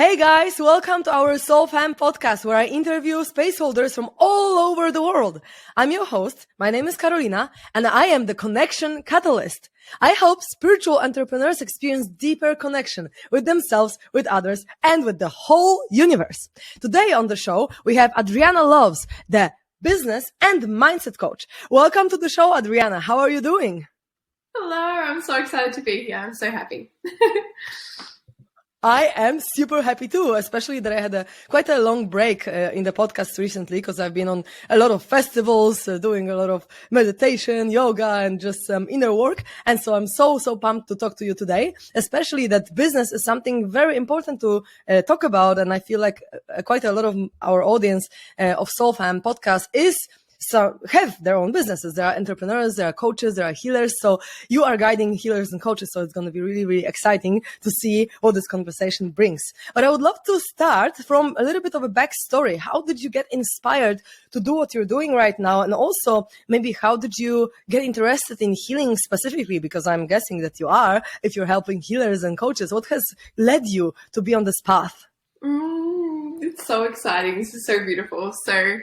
Hey guys, welcome to our SoulFam Podcast, where I interview space holders from all over the world. I'm your host. My name is Karolina, and I am the connection catalyst. I help spiritual entrepreneurs experience deeper connection with themselves, with others, and with the whole universe. Today on the show, we have Adriana Loves, the business and mindset coach. Welcome to the show, Adriana. How are you doing? Hello, I'm so excited to be here. I'm so happy. I am super happy too, especially that I had quite a long break in the podcast recently because I've been on a lot of festivals, doing a lot of meditation, yoga, and just inner work. And so I'm so pumped to talk to you today, especially that business is something very important to talk about. And I feel like quite a lot of our audience of SoulFam Podcast have their own businesses. There are entrepreneurs, there are coaches, there are healers. So you are guiding healers and coaches. So it's going to be really, really exciting to see what this conversation brings. But I would love to start from a little bit of a backstory. How did you get inspired to do what you're doing right now? And also maybe how did you get interested in healing specifically? Because I'm guessing that you are, if you're helping healers and coaches. What has led you to be on this path? It's so exciting. This is so beautiful. So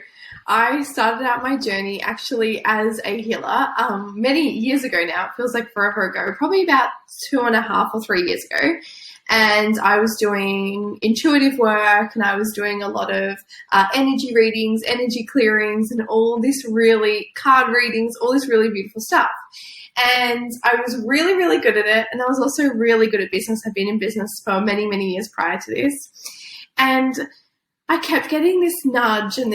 I started out my journey actually as a healer many years ago now. It feels like forever ago, probably about 2.5 or 3 years ago. And I was doing intuitive work, and I was doing a lot of energy readings, energy clearings, and all this really card readings, all this really beautiful stuff. And I was really, really good at it. And I was also really good at business. I've been in business for many, many years prior to this. And I kept getting this nudge and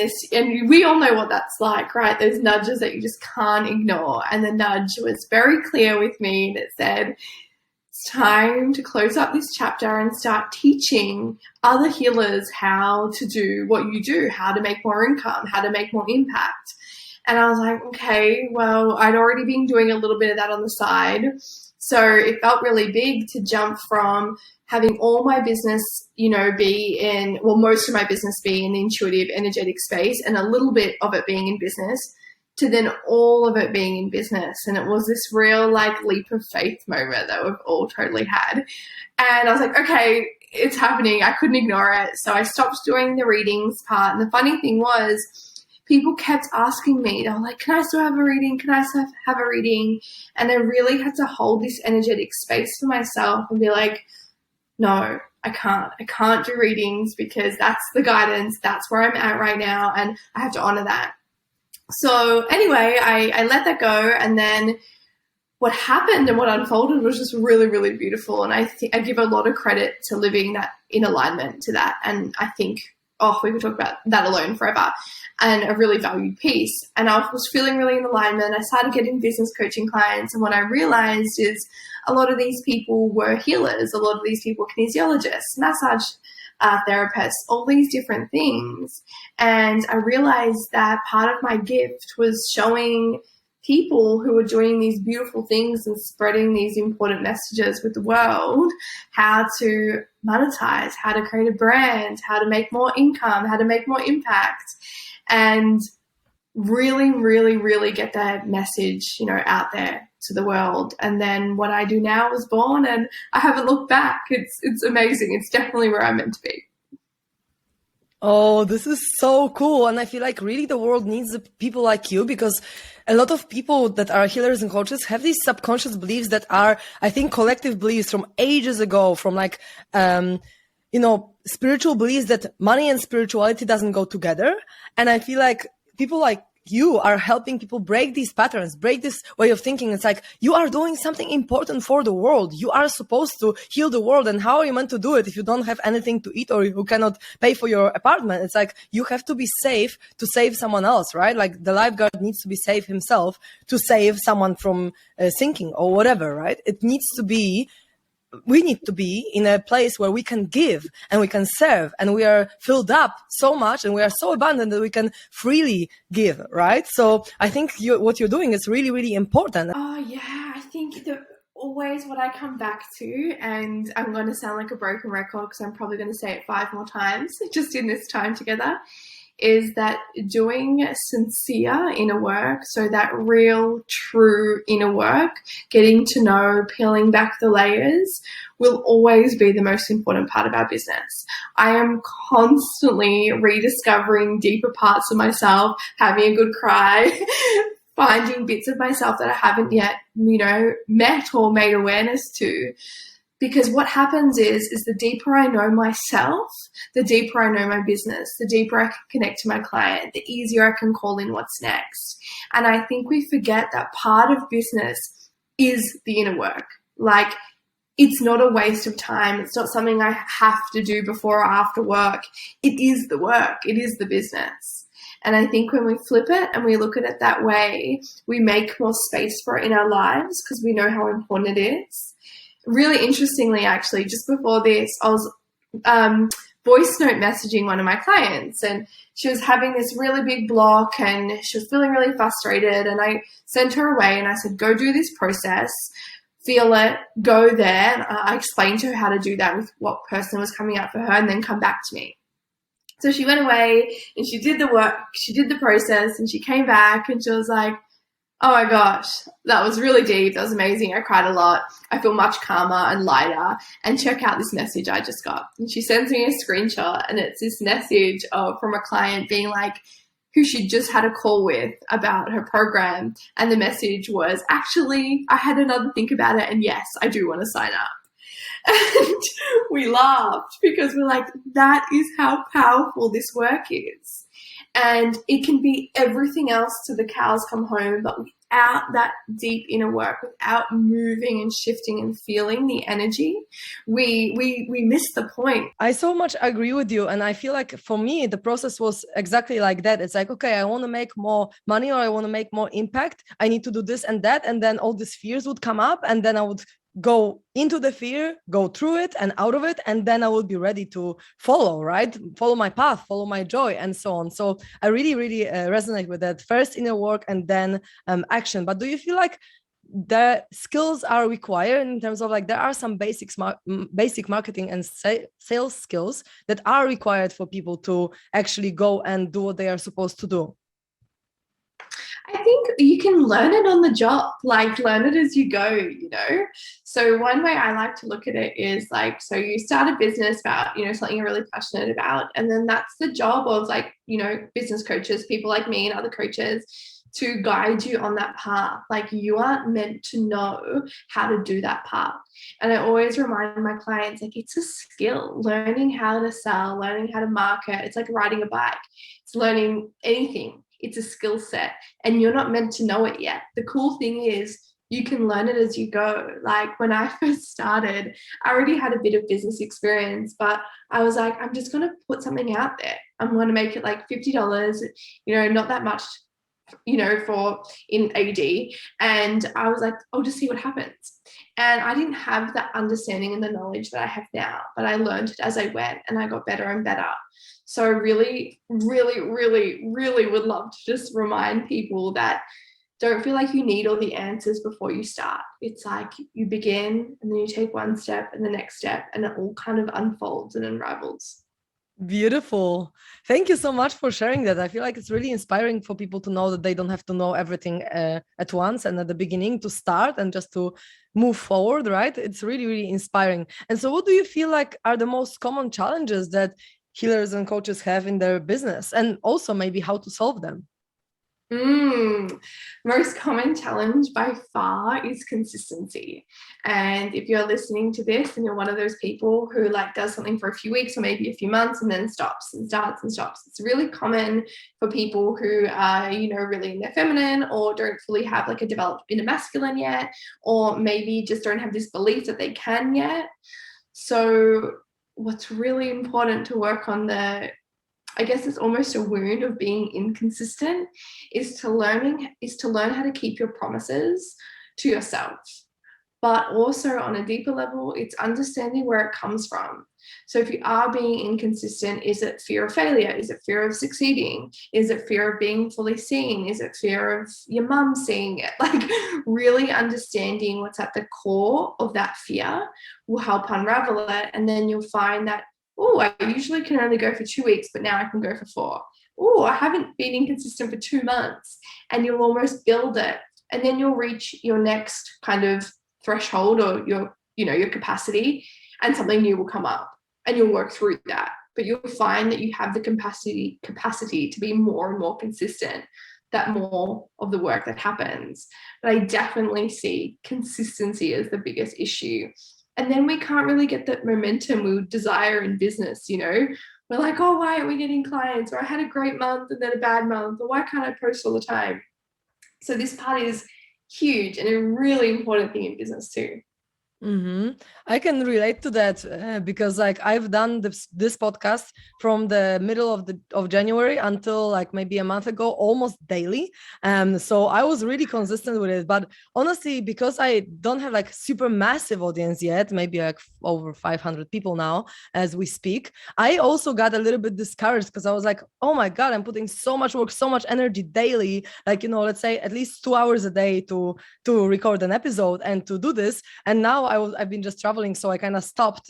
we all know what that's like, right? Those nudges that you just can't ignore. And the nudge was very clear with me, and it said, it's time to close up this chapter and start teaching other healers how to do what you do, how to make more income, how to make more impact. And I was like, okay, well, I'd already been doing a little bit of that on the side. So it felt really big to jump from having all my business, most of my business being in the intuitive, energetic space, and a little bit of it being in business, to then all of it being in business. And it was this real leap of faith moment that we've all totally had. And I was like, okay, it's happening. I couldn't ignore it. So I stopped doing the readings part. And the funny thing was, people kept asking me, they were like, can I still have a reading? Can I still have a reading? And I really had to hold this energetic space for myself and be like, no, I can't. I can't do readings because that's the guidance. That's where I'm at right now. And I have to honor that. So anyway, I let that go. And then what happened and what unfolded was just really, really beautiful. And I give a lot of credit to living that in alignment to that. And I think, we could talk about that alone forever, and a really valued piece. And I was feeling really in alignment. I started getting business coaching clients. And what I realized is a lot of these people were healers. A lot of these people were kinesiologists, massage therapists, all these different things. And I realized that part of my gift was showing people who are doing these beautiful things and spreading these important messages with the world, how to monetize, how to create a brand, how to make more income, how to make more impact, and really, really, really get that message, out there to the world. And then what I do now was born, and I haven't looked back. It's amazing. It's definitely where I'm meant to be. Oh, this is so cool. And I feel like really the world needs people like you, because a lot of people that are healers and coaches have these subconscious beliefs that are, I think, collective beliefs from ages ago, from spiritual beliefs that money and spirituality doesn't go together. And I feel like people like you are helping people break these patterns, break this way of thinking. It's like, you are doing something important for the world. You are supposed to heal the world. And how are you meant to do it if you don't have anything to eat or you cannot pay for your apartment? It's like, you have to be safe to save someone else, right? Like the lifeguard needs to be safe himself to save someone from sinking or whatever, right? We need to be in a place where we can give and we can serve, and we are filled up so much and we are so abundant that we can freely give, right? So I think what you're doing is really, really important. Oh yeah, I think that always what I come back to, and I'm going to sound like a broken record because I'm probably going to say it 5 more times just in this time together, is that doing sincere inner work, so that real, true inner work, getting to know, peeling back the layers, will always be the most important part of our business. I am constantly rediscovering deeper parts of myself, having a good cry, finding bits of myself that I haven't yet, met or made awareness to. Because what happens is the deeper I know myself, the deeper I know my business, the deeper I can connect to my client, the easier I can call in what's next. And I think we forget that part of business is the inner work. Like, it's not a waste of time. It's not something I have to do before or after work. It is the work. It is the business. And I think when we flip it and we look at it that way, we make more space for it in our lives because we know how important it is. Really interestingly, actually, just before this, I was voice note messaging one of my clients, and she was having this really big block and she was feeling really frustrated, and I sent her away and I said, go do this process, feel it, go there. And I explained to her how to do that with what person was coming up for her, and then come back to me. So she went away and she did the work, she did the process, and she came back and she was like, oh my gosh, that was really deep. That was amazing. I cried a lot. I feel much calmer and lighter. And check out this message I just got. And she sends me a screenshot, and it's this message from a client being like, who she just had a call with about her program. And the message was, actually, I had another think about it, and yes, I do want to sign up. And we laughed because we're like, that is how powerful this work is. And it can be everything else till the cows come home, but without that deep inner work, without moving and shifting and feeling the energy, we miss the point. I so much agree with you. And I feel like for me, the process was exactly like that. It's like, okay, I want to make more money or I want to make more impact. I need to do this and that. And then all these fears would come up, and then I would go into the fear, go through it and out of it, and then I will be ready to follow, right? Follow my path, follow my joy, and so on. So I really, really resonate with that. First inner work and then action. But do you feel like the skills are required in terms of like there are some basic marketing and sales skills that are required for people to actually go and do what they are supposed to do? I think you can learn it on the job, like learn it as you go, So one way I like to look at it is like, so you start a business about, something you're really passionate about. And then that's the job of like, business coaches, people like me and other coaches, to guide you on that path. Like, you aren't meant to know how to do that path. And I always remind my clients, like, it's a skill. Learning how to sell, learning how to market. It's like riding a bike. It's learning anything. It's a skill set, and you're not meant to know it yet. The cool thing is you can learn it as you go. Like, when I first started, I already had a bit of business experience, but I was like, I'm just going to put something out there. I'm going to make it like $50, not that much, for in AD. And I was like, I'll just see what happens. And I didn't have that understanding and the knowledge that I have now, but I learned it as I went, and I got better and better. So I really, really, really, really would love to just remind people that don't feel like you need all the answers before you start. It's like you begin, and then you take one step and the next step, and it all kind of unfolds and unravels. Beautiful. Thank you so much for sharing that. I feel like it's really inspiring for people to know that they don't have to know everything at once and at the beginning to start and just to move forward, right? It's really, really inspiring. And so what do you feel like are the most common challenges that healers and coaches have in their business, and also maybe how to solve them? Most common challenge by far is consistency. And if you're listening to this and you're one of those people who like does something for a few weeks or maybe a few months and then stops and starts and stops, it's really common for people who are, really in their feminine or don't fully have like a developed inner masculine yet, or maybe just don't have this belief that they can yet. So what's really important to work on I guess it's almost a wound of being inconsistent, is to learn how to keep your promises to yourself. But also on a deeper level, it's understanding where it comes from. So if you are being inconsistent, is it fear of failure? Is it fear of succeeding? Is it fear of being fully seen? Is it fear of your mum seeing it? Like, really understanding what's at the core of that fear will help unravel it. And then you'll find that, I usually can only go for 2 weeks, but now I can go for 4. oh, I haven't been inconsistent for 2 months, and you'll almost build it. And then you'll reach your next kind of threshold or your capacity, and something new will come up and you'll work through that. But you'll find that you have the capacity to be more and more consistent, that more of the work that happens. But I definitely see consistency as the biggest issue. And then we can't really get that momentum we would desire in business, We're like, oh, why aren't we getting clients? Or I had a great month and then a bad month. Or why can't I post all the time? So this part is huge and a really important thing in business too. I can relate to that because like I've done this podcast from the middle of January until like maybe a month ago, almost daily. So I was really consistent with it. But honestly, because I don't have like super massive audience yet, maybe like over 500 people now as we speak, I also got a little bit discouraged because I was like, oh my God, I'm putting so much work, so much energy daily, like, let's say at least 2 hours a day to record an episode and to do this. And now I've been just traveling, so I kind of stopped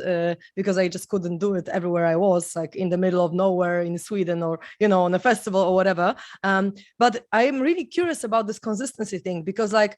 because I just couldn't do it everywhere I was, like in the middle of nowhere in Sweden or on a festival or whatever. But I'm really curious about this consistency thing because like,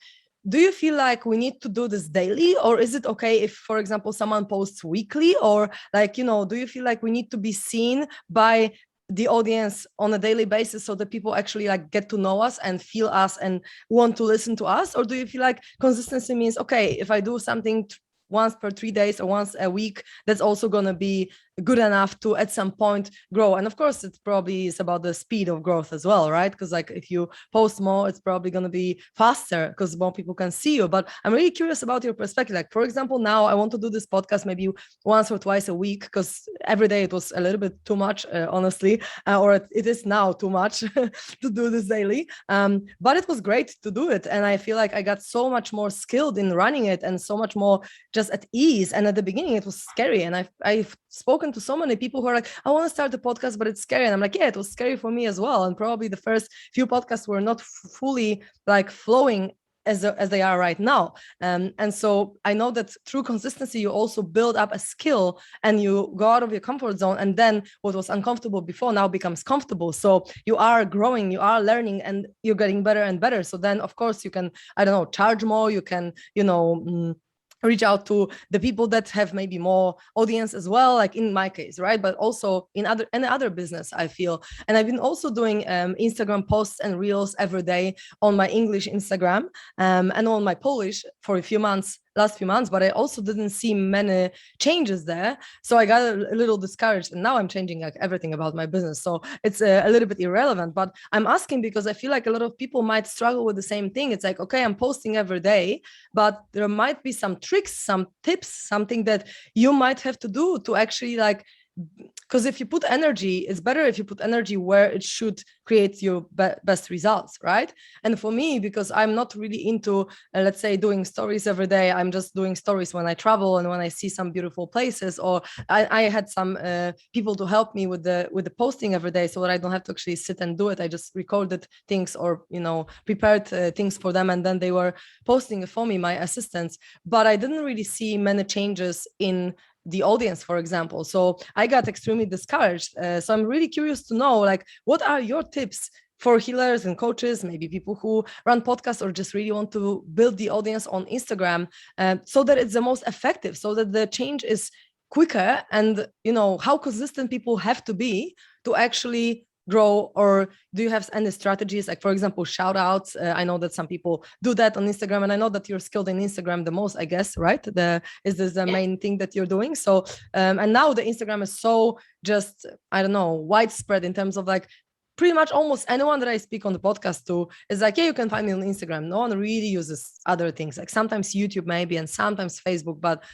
do you feel like we need to do this daily, or is it okay if, for example, someone posts weekly, or like, do you feel like we need to be seen by the audience on a daily basis so that people actually like get to know us and feel us and want to listen to us? Or do you feel like consistency means, okay, if I do something once per 3 days or once a week, that's also going to be good enough to at some point grow? And of course it probably is about the speed of growth as well, right? Because like if you post more, it's probably going to be faster because more people can see you. But I'm really curious about your perspective. Like, for example, now I want to do this podcast maybe once or twice a week because every day it was a little bit too much, honestly, or it is now too much to do this daily. But it was great to do it, and I feel like I got so much more skilled in running it and so much more just at ease. And at the beginning it was scary, and I've spoken to so many people who are like, I want to start a podcast but it's scary, and I'm like, yeah, it was scary for me as well. And probably the first few podcasts were not fully like flowing as they are right now. And so I know that through consistency you also build up a skill and you go out of your comfort zone, and then what was uncomfortable before now becomes comfortable. So you are growing, you are learning, and you're getting better and better. So then of course you can, I don't know, charge more, you can, reach out to the people that have maybe more audience as well, like in my case, right? But also in any other business, I feel. And I've been also doing Instagram posts and reels every day on my English Instagram and on my Polish for last few months, but I also didn't see many changes there. So I got a little discouraged, and now I'm changing like everything about my business. So it's a little bit irrelevant, but I'm asking because I feel like a lot of people might struggle with the same thing. It's like, okay, I'm posting every day, but there might be some tricks, some tips, something that you might have to do to actually like, because if you put energy, it's better if you put energy where it should create your best results, right? And for me, because I'm not really into, let's say, doing stories every day, I'm just doing stories when I travel and when I see some beautiful places, or I had some people to help me with the posting every day so that I don't have to actually sit and do it. I just recorded things or, prepared things for them, and then they were posting it for me, my assistants. But I didn't really see many changes in the audience, for example. So I got extremely discouraged. So I'm really curious to know, like, what are your tips for healers and coaches, maybe people who run podcasts or just really want to build the audience on Instagram, so that it's the most effective, so that the change is quicker, and how consistent people have to be to actually grow? Or do you have any strategies, like, for example, shout outs? I know that some people do that on Instagram, and I know that you're skilled in Instagram the most, I guess, right? Is this the main thing that you're doing? So and now the Instagram is so just, I don't know, widespread in terms of like pretty much almost anyone that I speak on the podcast to is like, yeah, you can find me on Instagram. No one really uses other things, like sometimes YouTube maybe, and sometimes Facebook, but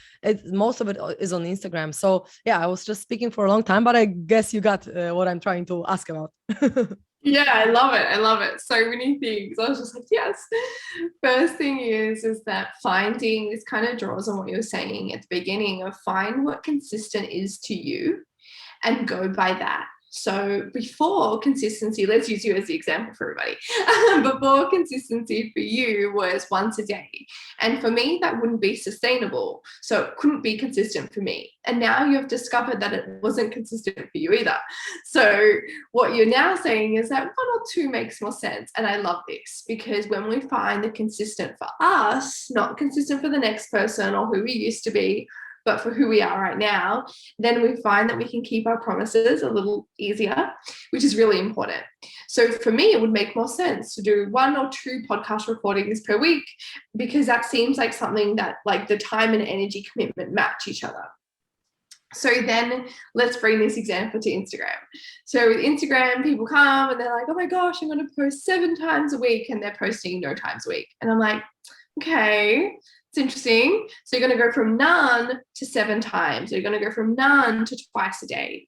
most of it is on Instagram. So yeah, I was just speaking for a long time, but I guess you got what I'm trying to ask about. Yeah, I love it. I love it. So many things. I was just like, yes. First thing is that finding, this kind of draws on what you were saying at the beginning of find what consistent is to you and go by that. So before consistency, let's use you as the example for everybody. Before consistency for you was once a day. And for me, that wouldn't be sustainable. So it couldn't be consistent for me. And now you've discovered that it wasn't consistent for you either. So what you're now saying is that 1 or 2 makes more sense. And I love this, because when we find the consistent for us, not consistent for the next person or who we used to be, but for who we are right now, then we find that we can keep our promises a little easier, which is really important. So for me, it would make more sense to do 1 or 2 podcast recordings per week, because that seems like something that like the time and energy commitment match each other. So then let's bring this example to Instagram. So with Instagram, people come and they're like, oh my gosh, I'm going to post 7 times a week, and they're posting no times a week. And I'm like, okay, it's interesting. So you're going to go from none to 7 times. So you're going to go from none to twice a day.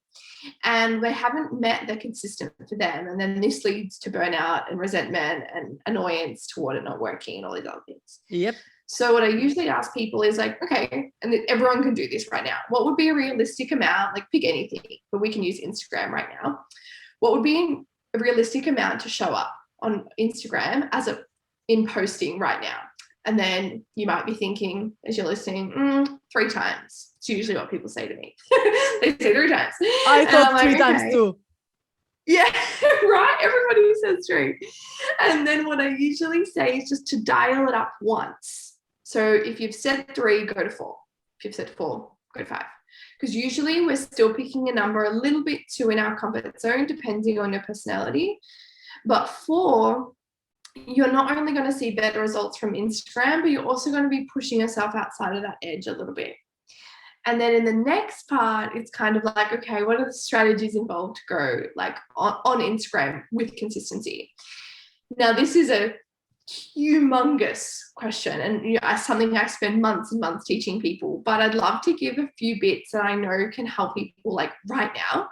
And they haven't met the consistent for them. And then this leads to burnout and resentment and annoyance toward it not working and all these other things. Yep. So what I usually ask people is like, okay, and everyone can do this right now. What would be a realistic amount? Like pick anything, but we can use Instagram right now. What would be a realistic amount to show up on Instagram in posting right now? And then you might be thinking, as you're listening, 3 times. It's usually what people say to me. They say 3 times. I thought 3 times too. Yeah, right? Everybody says 3. And then what I usually say is just to dial it up once. So if you've said 3, go to 4. If you've said 4, go to 5. Because usually we're still picking a number a little bit too in our comfort zone, depending on your personality. But 4, you're not only going to see better results from Instagram, but you're also going to be pushing yourself outside of that edge a little bit. And then in the next part, it's kind of like, okay, what are the strategies involved to grow like on Instagram with consistency? Now, this is a humongous question, and something I spend months and months teaching people, but I'd love to give a few bits that I know can help people like right now,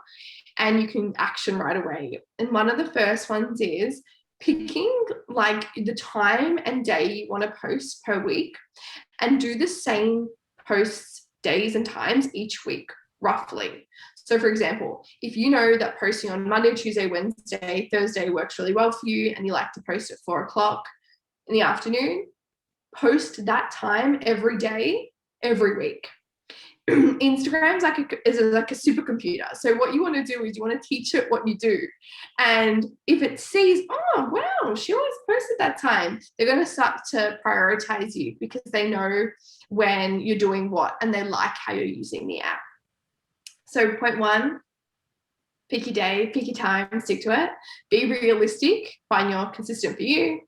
and you can action right away. And one of the first ones is picking like the time and day you want to post per week, and do the same posts days and times each week, roughly. So for example, if you know that posting on Monday, Tuesday, Wednesday, Thursday works really well for you, and you like to post at 4:00 in the afternoon, post that time every day, every week. Instagram's like a supercomputer. So what you want to do is you want to teach it what you do. And if it sees, oh, wow, she always posted that time, they're going to start to prioritize you, because they know when you're doing what, and they like how you're using the app. So point 1, pick your day, pick your time, stick to it. Be realistic, find your consistent for you.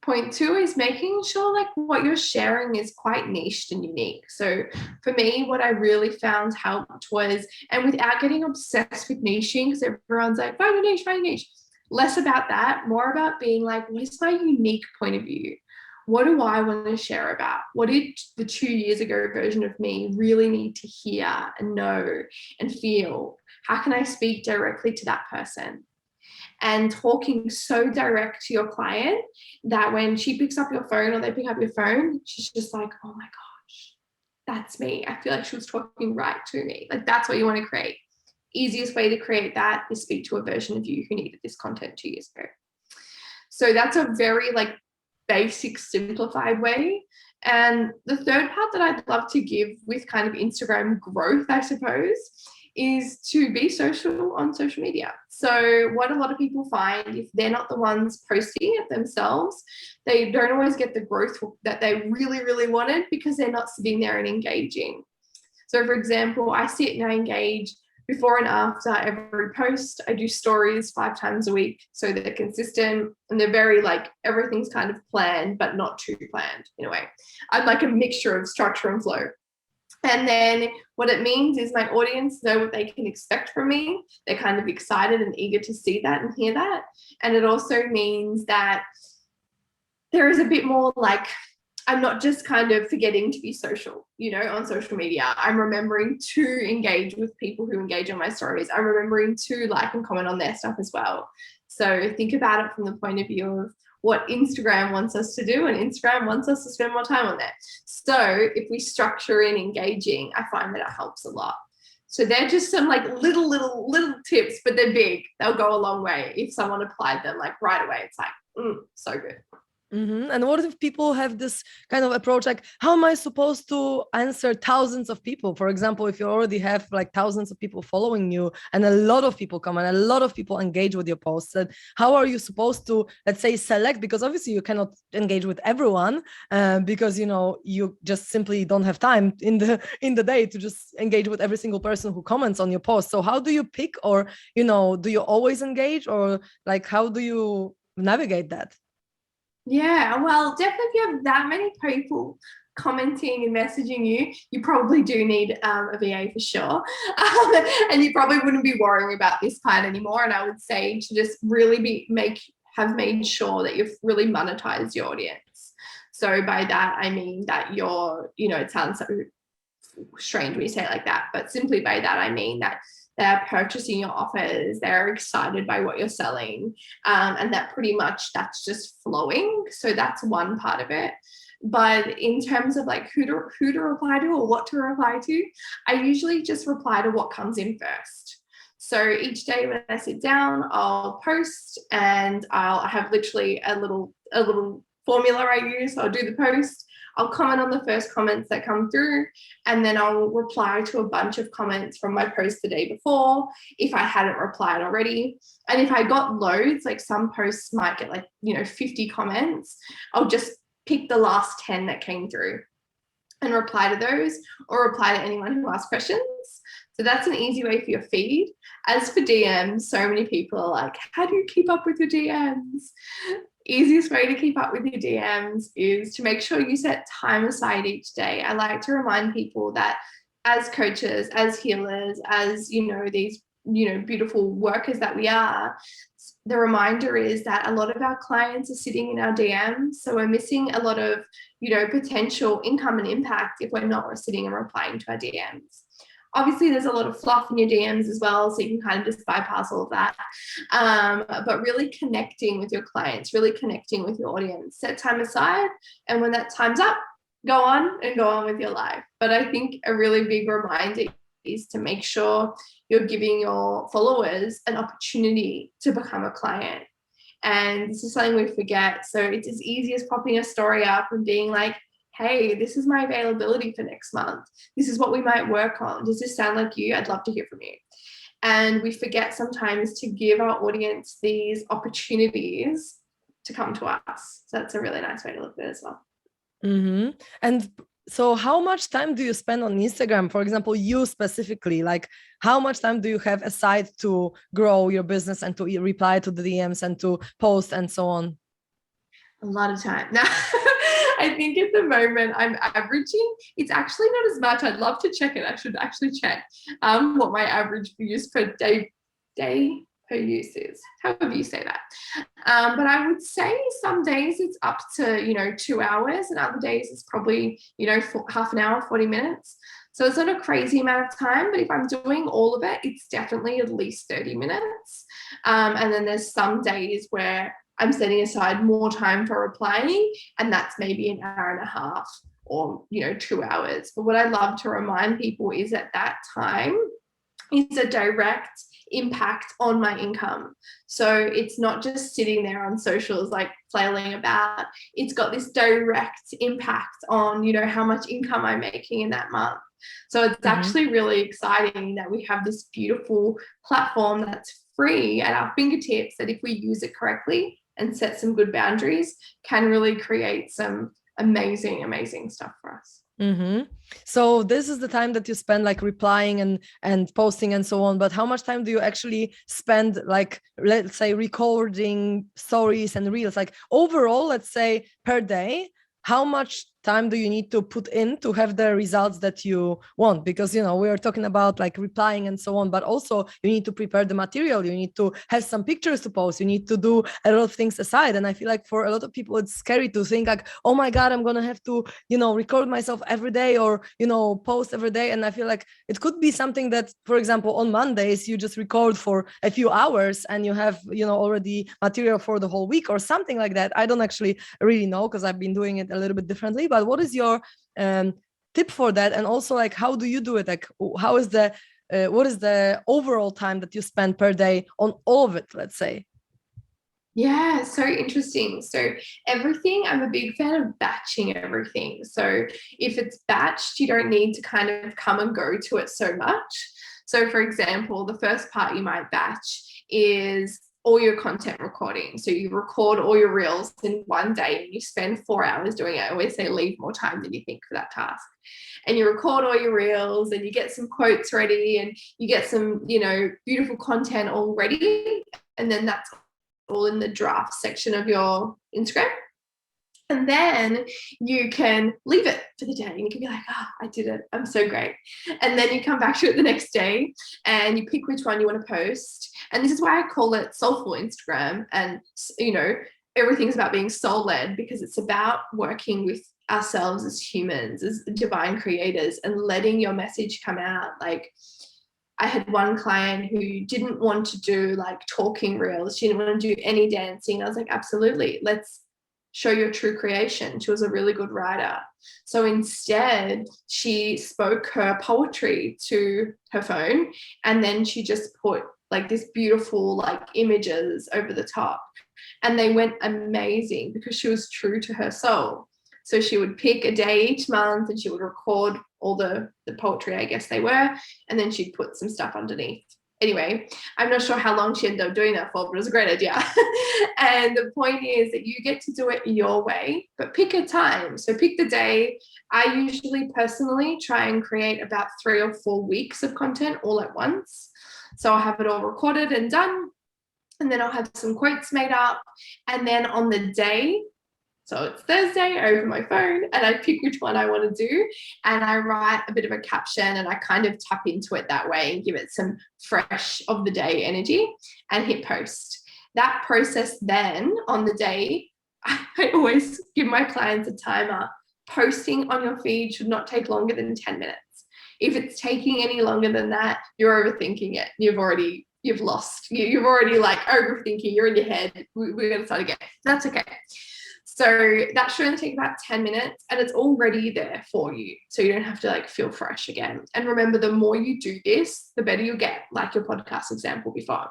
Point 2 is making sure like what you're sharing is quite niched and unique. So for me, what I really found helped was, and without getting obsessed with niching, because everyone's like, find your niche. Less about that, more about being like, what is my unique point of view? What do I want to share about? What did the 2 years ago version of me really need to hear and know and feel? How can I speak directly to that person? And talking so direct to your client that when she picks up your phone or they pick up your phone, she's just like, oh my gosh, that's me. I feel like she was talking right to me. Like that's what you want to create. Easiest way to create that is speak to a version of you who needed this content 2 years ago. So that's a very like basic, simplified way. And the third part that I'd love to give with kind of Instagram growth, I suppose, is to be social on social media. So what a lot of people find, if they're not the ones posting it themselves, they don't always get the growth that they really, really wanted, because they're not sitting there and engaging. So for example, I sit and I engage before and after every post. I do stories 5 times a week, so they're consistent, and they're very like, everything's kind of planned, but not too planned in a way. I'm like a mixture of structure and flow. And then what it means is my audience know what they can expect from me. They're kind of excited and eager to see that and hear that. And it also means that there is a bit more like, I'm not just kind of forgetting to be social, on social media. I'm remembering to engage with people who engage on my stories. I'm remembering to like and comment on their stuff as well. So think about it from the point of view of what Instagram wants us to do, and Instagram wants us to spend more time on that. So if we structure in engaging, I find that it helps a lot. So they're just some like little tips, but they're big. They'll go a long way if someone applied them like right away. It's like, so good. And what if people have this kind of approach, like, how am I supposed to answer thousands of people? For example, if you already have like thousands of people following you and a lot of people come and a lot of people engage with your posts, and how are you supposed to, let's say, select? Because obviously you cannot engage with everyone because, you know, you just simply don't have time in the day to just engage with every single person who comments on your post. So how do you pick, or, you know, do you always engage, or like, how do you navigate that? Yeah, well, definitely if you have that many people commenting and messaging you, you probably do need a VA for sure. And you probably wouldn't be worrying about this part anymore. And I would say to just really have made sure that you've really monetized your audience. So by that, I mean that you're, you know, it sounds so strange when you say it like that, but simply by that, I mean that they're purchasing your offers, they're excited by what you're selling, and that pretty much that's just flowing. So that's one part of it. But in terms of like who to reply to or what to reply to, I usually just reply to what comes in first. So each day when I sit down, I'll post, and I have literally a little formula I use. I'll do the post, I'll comment on the first comments that come through, and then I'll reply to a bunch of comments from my post the day before if I hadn't replied already. And if I got loads, like some posts might get like, you know, 50 comments, I'll just pick the last 10 that came through and reply to those, or reply to anyone who asked questions. So that's an easy way for your feed. As for DMs, so many people are like, how do you keep up with your DMs? Easiest way to keep up with your DMs is to make sure you set time aside each day. I like to remind people that as coaches, as healers, as, you know, these, you know, beautiful workers that we are, the reminder is that a lot of our clients are sitting in our DMs. So we're missing a lot of, you know, potential income and impact if we're not sitting and replying to our DMs. Obviously, there's a lot of fluff in your DMs as well, so you can kind of just bypass all of that. But really connecting with your clients, really connecting with your audience. Set time aside, and when that time's up, go on with your life. But I think a really big reminder is to make sure you're giving your followers an opportunity to become a client. And this is something we forget. So it's as easy as popping a story up and being like, hey, this is my availability for next month. This is what we might work on. Does this sound like you? I'd love to hear from you. And we forget sometimes to give our audience these opportunities to come to us. So that's a really nice way to look at it as well. Mm-hmm. And so how much time do you spend on Instagram? For example, you specifically, like how much time do you have aside to grow your business and to reply to the DMs and to post and so on? A lot of time. Now, I think at the moment I'm averaging, it's actually not as much. I'd love to check it. I should actually check what my average views per day per use is, however you say that. But I would say some days it's up to, you know, 2 hours, and other days it's probably, you know, half an hour, 40 minutes. So it's not a crazy amount of time, but if I'm doing all of it, it's definitely at least 30 minutes. And then there's some days where I'm setting aside more time for replying, and that's maybe an hour and a half or, you know, 2 hours. But what I love to remind people is that time is a direct impact on my income. So it's not just sitting there on socials like flailing about. It's got this direct impact on, you know, how much income I'm making in that month. So it's actually really exciting that we have this beautiful platform that's free at our fingertips, that if we use it correctly and set some good boundaries, can really create some amazing stuff for us. So this is the time that you spend like replying and posting and so on, but how much time do you actually spend, like, let's say, recording stories and reels, like overall, let's say per day? How much time do you need to put in to have the results that you want? Because, you know, we are talking about like replying and so on, but also you need to prepare the material. You need to have some pictures to post. You need to do a lot of things aside. And I feel like for a lot of people, it's scary to think like, oh my God, I'm going to have to, you know, record myself every day or, you know, post every day. And I feel like it could be something that, for example, on Mondays, you just record for a few hours and you have, you know, already material for the whole week or something like that. I don't actually really know, because I've been doing it a little bit differently. But what is your tip for that? And also, like, how do you do it? Like, how is the what is the overall time that you spend per day on all of it, let's say? Yeah, so interesting. So everything, I'm a big fan of batching everything. So if it's batched, you don't need to kind of come and go to it so much. So for example, the first part you might batch is all your content recording. So you record all your reels in one day and you spend 4 hours doing it. I always say leave more time than you think for that task. And you record all your reels and you get some quotes ready and you get some, beautiful content all ready. And then that's all in the draft section of your Instagram. And then you can leave it for the day and you can be like, I did it. I'm so great. And then you come back to it the next day and you pick which one you want to post. And this is why I call it soulful Instagram. And, everything's about being soul-led, because it's about working with ourselves as humans, as divine creators, and letting your message come out. Like, I had one client who didn't want to do like talking reels. She didn't want to do any dancing. I was like, absolutely, let's show your true creation. She was a really good writer. So instead, she spoke her poetry to her phone, and then she just put like this beautiful like images over the top. And they went amazing because she was true to her soul. So she would pick a day each month and she would record all the poetry, I guess they were, and then she'd put some stuff underneath. Anyway, I'm not sure how long she ended up doing that for, but it was a great idea. And the point is that you get to do it your way, but pick a time. So pick the day. I usually personally try and create about 3 or 4 weeks of content all at once. So I'll have it all recorded and done, and then I'll have some quotes made up. And then on the day, so it's Thursday, I open my phone and I pick which one I want to do, and I write a bit of a caption and I kind of tap into it that way and give it some fresh of the day energy and hit post. That process then on the day, I always give my clients a timer. Posting on your feed should not take longer than 10 minutes. If it's taking any longer than that, you're overthinking it. You've lost. You've already like overthinking. You're in your head. We're going to start again. That's okay. So that should only take about 10 minutes and it's already there for you. So you don't have to like feel fresh again. And remember, the more you do this, the better you get, like your podcast example before.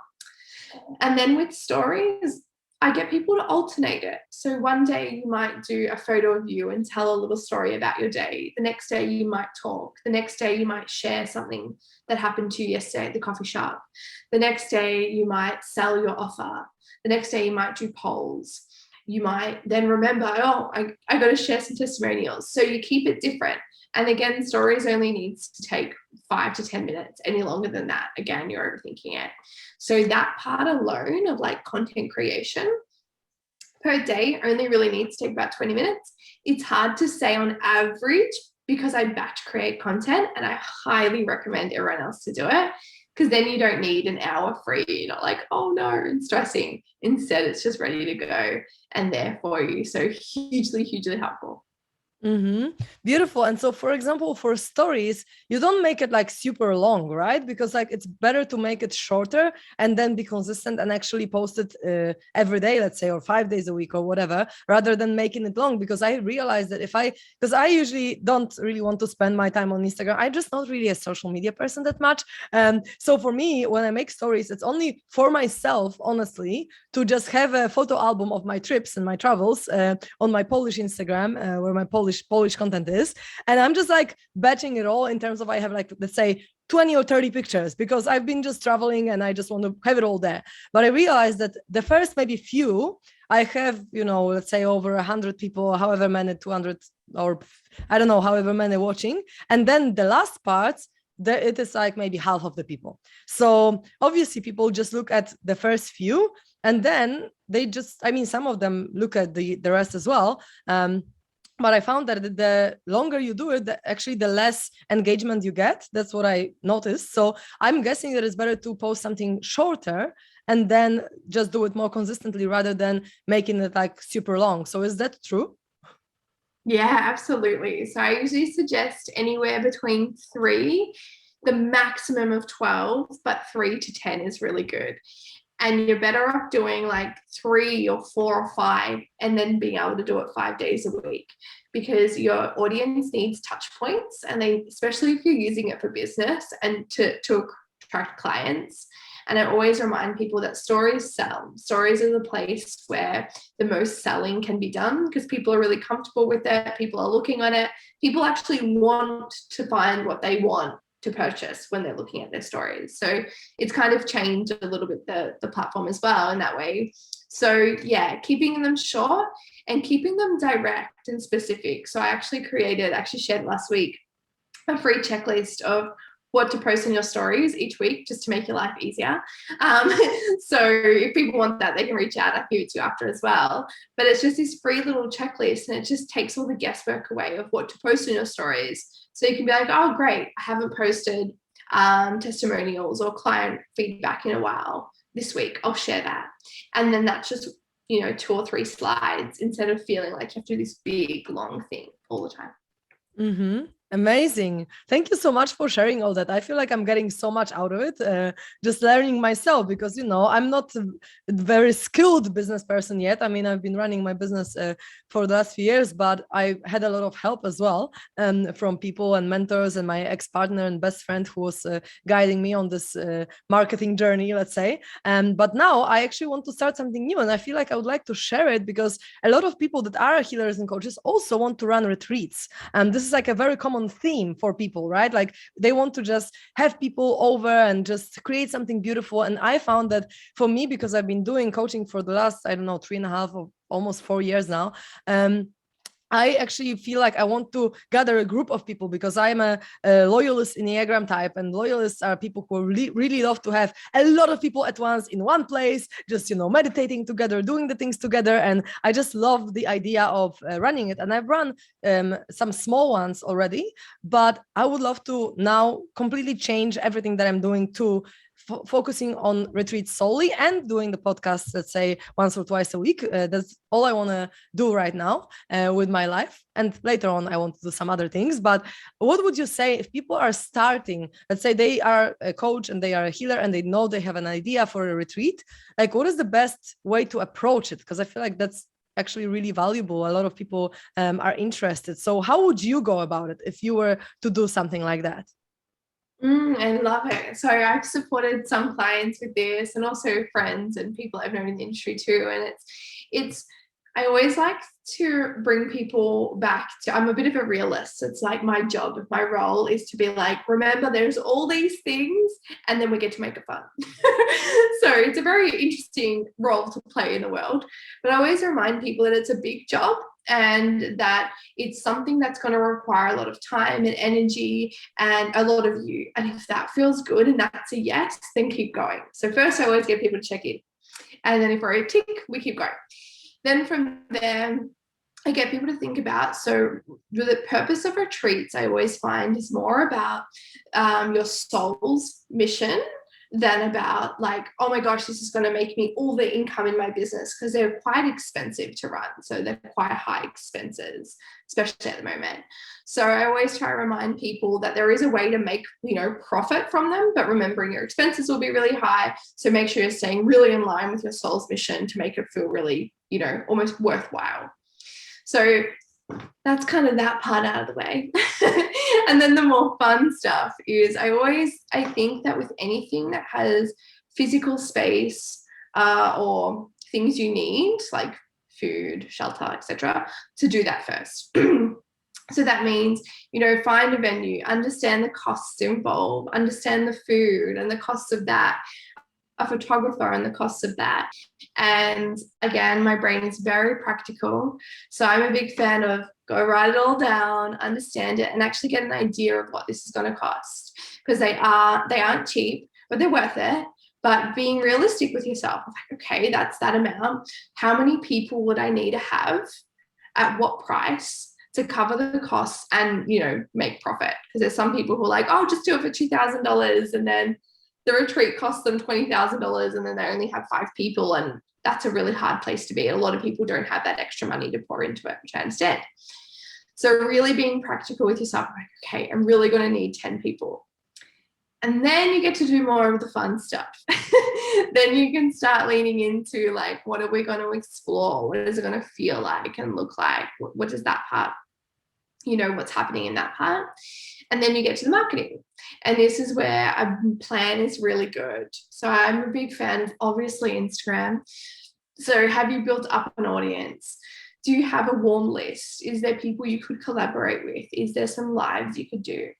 And then with stories, I get people to alternate it. So one day you might do a photo of you and tell a little story about your day. The next day you might talk. The next day you might share something that happened to you yesterday at the coffee shop. The next day you might sell your offer. The next day you might do polls. You might then remember, I got to share some testimonials. So you keep it different. And again, stories only needs to take 5 to 10 minutes. Any longer than that, again, you're overthinking it. So that part alone of like content creation per day only really needs to take about 20 minutes. It's hard to say on average because I batch create content, and I highly recommend everyone else to do it, because then you don't need an hour free. You're not like, oh no, and stressing. Instead, it's just ready to go and there for you. So hugely, hugely helpful. Mm-hmm. Beautiful. And so, for example, for stories, you don't make it like super long, right? Because like it's better to make it shorter and then be consistent and actually post it every day, let's say, or 5 days a week or whatever, rather than making it long. Because I realized that because I usually don't really want to spend my time on Instagram. I'm just not really a social media person that much. So for me, when I make stories, it's only for myself, honestly, to just have a photo album of my trips and my travels on my Polish Instagram, where my Polish content is, and I'm just like batching it all in terms of I have like, let's say 20 or 30 pictures, because I've been just traveling and I just want to have it all there. But I realized that the first maybe few I have, let's say over 100 people, however many, 200 or I don't know, however many watching, and then the last parts, it is like maybe half of the people. So obviously people just look at the first few, and then they just, some of them look at the rest as well. But I found that the longer you do it, the less engagement you get. That's what I noticed. So I'm guessing that it's better to post something shorter and then just do it more consistently rather than making it like super long. So is that true? Yeah, absolutely. So I usually suggest anywhere between 3, the maximum of 12, but 3 to 10 is really good. And you're better off doing like 3 or 4 or 5 and then being able to do it 5 days a week, because your audience needs touch points, and especially if you're using it for business and to attract clients. And I always remind people that stories sell. Stories are the place where the most selling can be done, because people are really comfortable with it. People are looking on it. People actually want to find what they want to purchase when they're looking at their stories. So it's kind of changed a little bit the platform as well in that way. So yeah, keeping them short and keeping them direct and specific. So I actually shared last week a free checklist of what to post in your stories each week, just to make your life easier. So if people want that, they can reach out. I'll give it to you after as well. But it's just this free little checklist, and it just takes all the guesswork away of what to post in your stories. So you can be like, oh, great, I haven't posted testimonials or client feedback in a while. This week, I'll share that. And then that's just, 2 or 3 slides, instead of feeling like you have to do this big, long thing all the time. Mm-hmm. Amazing. Thank you so much for sharing all that. I feel like I'm getting so much out of it, just learning myself, because, I'm not a very skilled business person yet. I mean, I've been running my business for the last few years, but I had a lot of help as well from people and mentors and my ex-partner and best friend who was guiding me on this marketing journey, let's say. But now I actually want to start something new, and I feel like I would like to share it, because a lot of people that are healers and coaches also want to run retreats. And this is like a very common theme for people, right? Like they want to just have people over and just create something beautiful. And I found that for me, because I've been doing coaching for the last, 3.5 or almost 4 years now, I actually feel like I want to gather a group of people, because I'm a loyalist Enneagram type, and loyalists are people who really, really love to have a lot of people at once in one place, just, meditating together, doing the things together. And I just love the idea of running it. And I've run some small ones already, but I would love to now completely change everything that I'm doing to focusing on retreats solely and doing the podcast, let's say once or twice a week. That's all I want to do right now with my life. And later on, I want to do some other things. But what would you say if people are starting, let's say they are a coach and they are a healer and they know they have an idea for a retreat, like what is the best way to approach it? Because I feel like that's actually really valuable. A lot of people are interested. So how would you go about it if you were to do something like that? I love it. So I've supported some clients with this, and also friends and people I've known in the industry too. And I always like to bring people back to, I'm a bit of a realist. It's like my job, my role is to be like, remember there's all these things, and then we get to make it fun. So it's a very interesting role to play in the world. But I always remind people that it's a big job, and that it's something that's going to require a lot of time and energy and a lot of you. And if that feels good and that's a yes, then keep going. So first, I always get people to check in. And then if we're a tick, we keep going. Then from there, I get people to think about, so the purpose of retreats, I always find, is more about your soul's mission than about like, oh my gosh, this is going to make me all the income in my business, because they're quite expensive to run. So they're quite high expenses, especially at the moment. So I always try to remind people that there is a way to make, profit from them, but remembering your expenses will be really high. So make sure you're staying really in line with your soul's mission to make it feel really, almost worthwhile. So that's kind of that part out of the way. And then the more fun stuff is I think that with anything that has physical space or things you need, like food, shelter, etc., to do that first. So that means, find a venue, understand the costs involved, understand the food and the costs of that, a photographer and the costs of that. And again, my brain is very practical. So I'm a big fan of go write it all down, understand it, and actually get an idea of what this is going to cost, because they aren't cheap, but they're worth it. But being realistic with yourself, like, okay, that's that amount. How many people would I need to have at what price to cover the costs and, make profit? Because there's some people who are like, oh, just do it for $2,000, and then the retreat costs them $20,000, and then they only have 5 people. And that's a really hard place to be. And a lot of people don't have that extra money to pour into it, which I understand. So really being practical with yourself, like, okay, I'm really going to need 10 people. And then you get to do more of the fun stuff. Then you can start leaning into like, what are we going to explore? What is it going to feel like and look like? What does that part, what's happening in that part? And then you get to the marketing. And this is where a plan is really good. So I'm a big fan of obviously Instagram. So have you built up an audience? Do you have a warm list? Is there people you could collaborate with? Is there some lives you could do?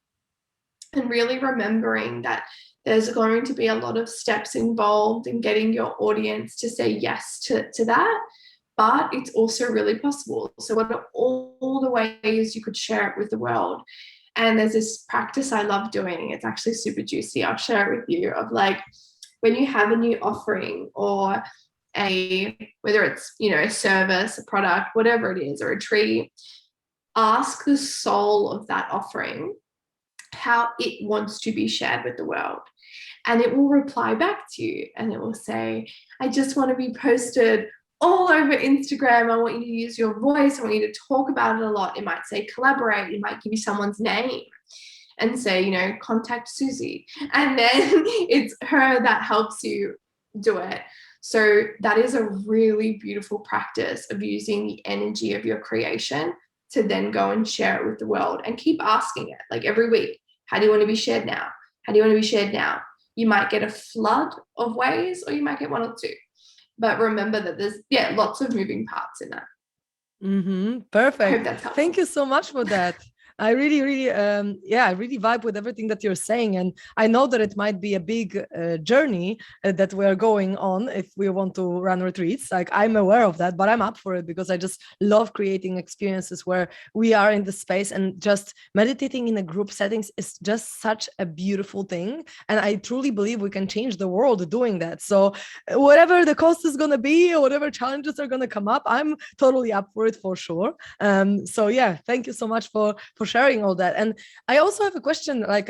And really remembering that there's going to be a lot of steps involved in getting your audience to say yes to that, but it's also really possible. So what are all the ways you could share it with the world? And there's this practice I love doing. It's actually super juicy. I'll share it with you, of like, when you have a new offering or whether it's, a service, a product, whatever it is, or a treat, ask the soul of that offering how it wants to be shared with the world. And it will reply back to you and it will say, I just want to be posted all over Instagram. I want you to use your voice. I want you to talk about it a lot. It might say collaborate. It might give you someone's name and say, contact Susie. And then it's her that helps you do it. So that is a really beautiful practice of using the energy of your creation to then go and share it with the world, and keep asking it like every week. How do you want to be shared now? How do you want to be shared now? You might get a flood of ways, or you might get one or two. But remember that there's, lots of moving parts in that. Perfect. I hope that's helpful. Thank you so much for that. I really, really, I really vibe with everything that you're saying. And I know that it might be a big journey that we're going on if we want to run retreats. Like, I'm aware of that, but I'm up for it because I just love creating experiences where we are in the space, and just meditating in a group settings is just such a beautiful thing. And I truly believe we can change the world doing that. So whatever the cost is going to be, or whatever challenges are going to come up, I'm totally up for it for sure. So yeah, thank you so much for sharing all that. And I also have a question, like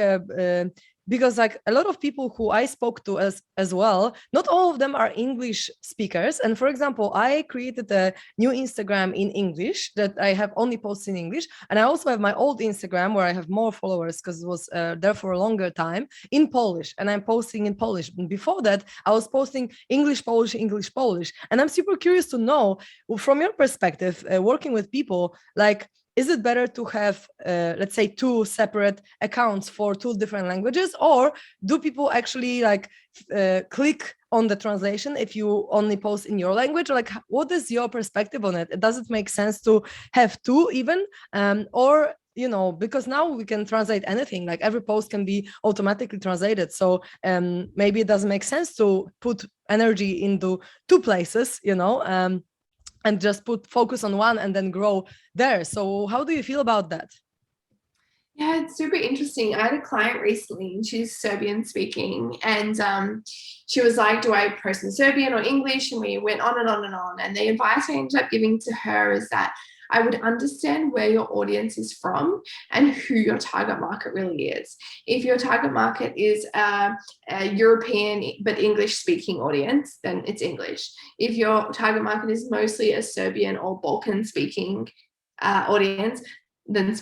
because like a lot of people who I spoke to as well, not all of them are English speakers. And for example, I created a new Instagram in English that I have only posted in English. And I also have my old Instagram where I have more followers because it was there for a longer time, in Polish, and I'm posting in Polish. And before that, I was posting English, Polish, English, Polish. And I'm super curious to know, from your perspective, working with people, like, is it better to have, let's say, two separate accounts for two different languages, or do people actually like click on the translation if you only post in your language? Or like, what is your perspective on it? Does it make sense to have two even, or because now we can translate anything, like every post can be automatically translated. So maybe it doesn't make sense to put energy into two places, and just put focus on one and then grow there. So how do you feel about that? Yeah, it's super interesting. I had a client recently, and she's Serbian speaking, and she was like, do I post in Serbian or English? And we went on and on and on. And the advice I ended up giving to her is that I would understand where your audience is from and who your target market really is. If your target market is a European but English-speaking audience, then it's English. If your target market is mostly a Serbian or Balkan-speaking audience, then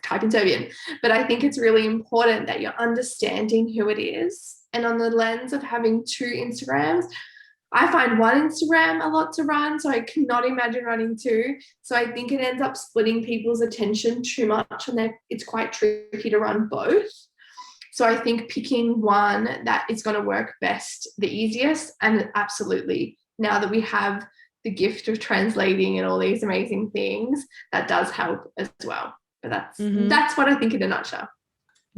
type in Serbian. But I think it's really important that you're understanding who it is. And on the lens of having two Instagrams, I find one Instagram a lot to run, so I cannot imagine running two. So I think it ends up splitting people's attention too much, and it's quite tricky to run both. So I think picking one that is going to work best, the easiest, and absolutely, now that we have the gift of translating and all these amazing things, that does help as well. But that's what I think in a nutshell.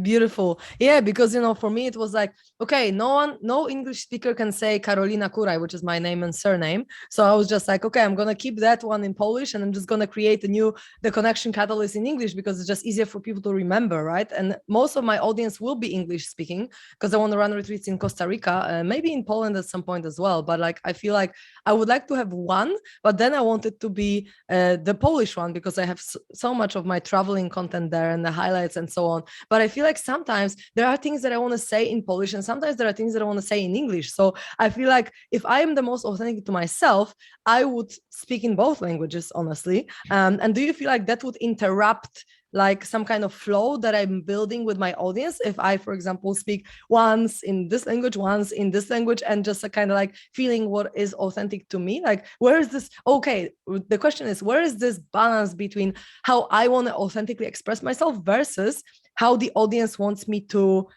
Beautiful. Yeah, because for me it was like, okay, no English speaker can say Karolina Kuraj, which is my name and surname. So I was just like, okay, I'm gonna keep that one in Polish, and I'm just gonna create the connection catalyst in English, because it's just easier for people to remember, right? And most of my audience will be English speaking, because I want to run retreats in Costa Rica, maybe in Poland at some point as well. But like, I feel like I would like to have one, but then I want it to be the Polish one, because I have so much of my traveling content there and the highlights and so on. But I feel like sometimes there are things that I want to say in Polish, and sometimes there are things that I want to say in English. So I feel like if I am the most authentic to myself, I would speak in both languages, honestly. And do you feel like that would interrupt like some kind of flow that I'm building with my audience. If I, for example, speak once in this language, once in this language, and just a kind of like feeling what is authentic to me, like where is this? Okay, the question is, where is this balance between how I want to authentically express myself versus how the audience wants me to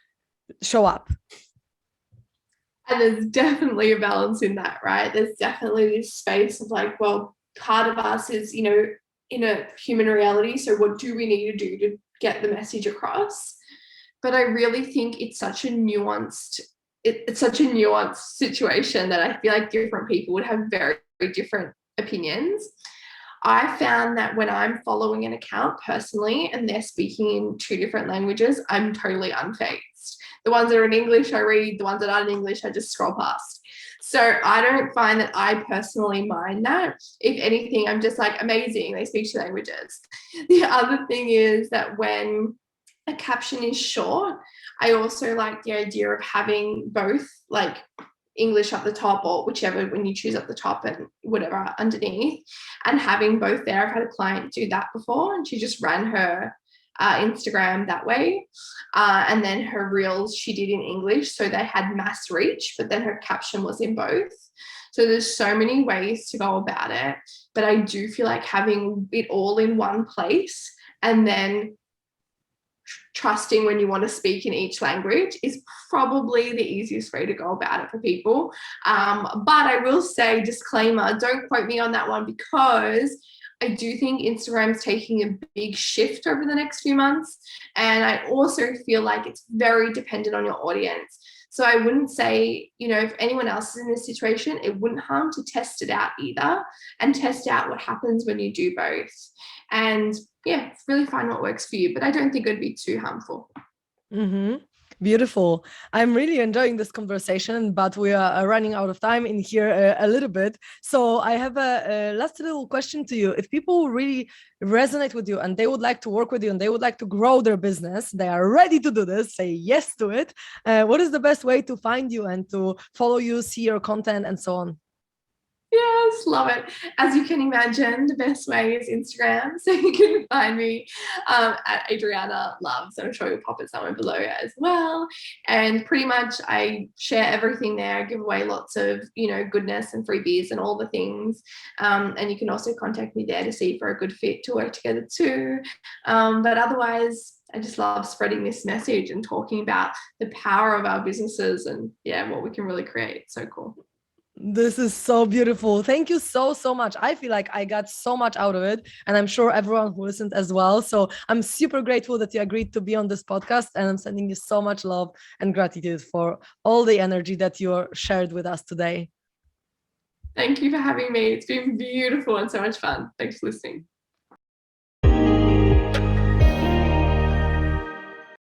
show up? And there's definitely a balance in that, right? There's definitely this space of like, well, part of us is, you know, in a human reality. So what do we need to do to get the message across? But I really think it's such a nuanced, it's such a nuanced situation that I feel like different people would have very, very different opinions. I found that when I'm following an account personally and they're speaking in 2 different languages, I'm totally unfazed. The ones that are in English, I read. The ones that aren't in English, I just scroll past. So I don't find that I personally mind that. If anything, I'm just like, amazing, they speak 2 languages. The other thing is that when a caption is short, I also like the idea of having both, like English up the top or whichever, when you choose up the top and whatever underneath, and having both there. I've had a client do that before, and she just ran her Instagram that way. And then her reels she did in English, so they had mass reach, but then her caption was in both. So there's so many ways to go about it, but I do feel like having it all in one place and then trusting when you want to speak in each language is probably the easiest way to go about it for people. But I will say, disclaimer, don't quote me on that one, because I do think Instagram's taking a big shift over the next few months. And I also feel like it's very dependent on your audience. So I wouldn't say, you know, if anyone else is in this situation, it wouldn't harm to test it out either and test out what happens when you do both. And yeah, really find what works for you. But I don't think it would be too harmful. Mm-hmm. Beautiful. I'm really enjoying this conversation, but we are running out of time in here a little bit. So I have a last little question to you. If people really resonate with you and they would like to work with you and they would like to grow their business, they are ready to do this, say yes to it. What is the best way to find you and to follow you, see your content, and so on? Yes, love it. As you can imagine, the best way is Instagram. So you can find me at Adriana Loves. I'm sure you'll pop it somewhere below as well. And pretty much I share everything there, give away lots of, you know, goodness and freebies and all the things. And you can also contact me there to see if we're a good fit to work together too. But otherwise, I just love spreading this message and talking about the power of our businesses and yeah, what we can really create. So cool. This is so beautiful. Thank you so, so much. I feel like I got so much out of it, and I'm sure everyone who listened as well. So I'm super grateful that you agreed to be on this podcast, and I'm sending you so much love and gratitude for all the energy that you shared with us today. Thank you for having me. It's been beautiful and so much fun. Thanks for listening.